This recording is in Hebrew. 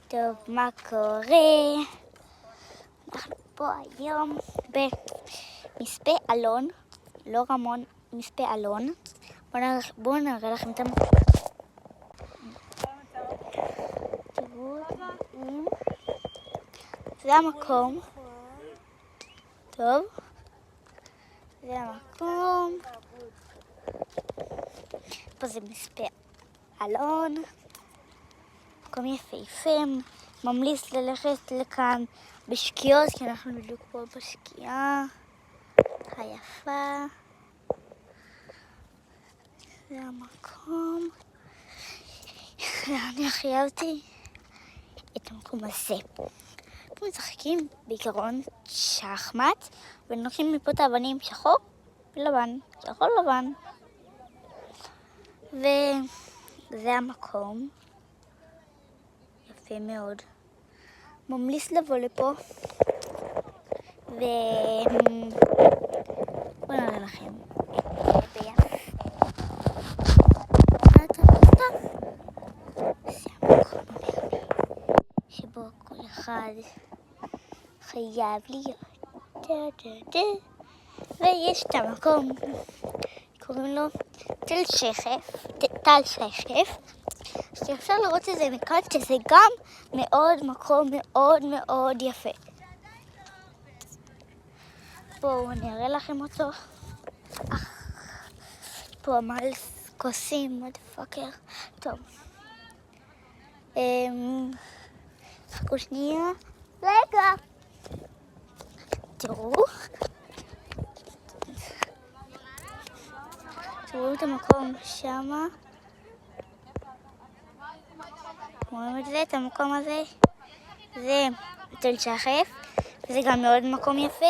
טוב, מה קורה? אנחנו פה היום במספה אלון, לא רמון, מספה אלון. בואו נראה לכם את המקום. תראו, זה המקום. טוב, זה המקום. פה זה מספה אלון. מקום יפהפה, ממליץ ללכת לכאן בשקיעות, כי אנחנו בדיוק פה בשקיעה היפה. זה המקום. אני הכי אהבתי את המקום הזה. פה משחקים בעיקרון שחמט, ונוקחים מפה את האבנים שחור ולבן, שחור לבן. וזה המקום. יפה מאוד. ממליץ לבוא לפה. בואו נראה לכם. זה המקום שבו כל אחד חייב להיות. ויש את המקום, קוראים לו תל שכף, שאפשר לראות את זה מכאן, שזה גם מקום מאוד מאוד יפה. בואו נראה לכם אותו. פה מלא כוסים, מודפאקר. טוב. חכו שנייה. רגע. תראו את המקום שמה. רואים את זה, את המקום הזה? זה תל שכף, וזה גם מאוד מקום יפה.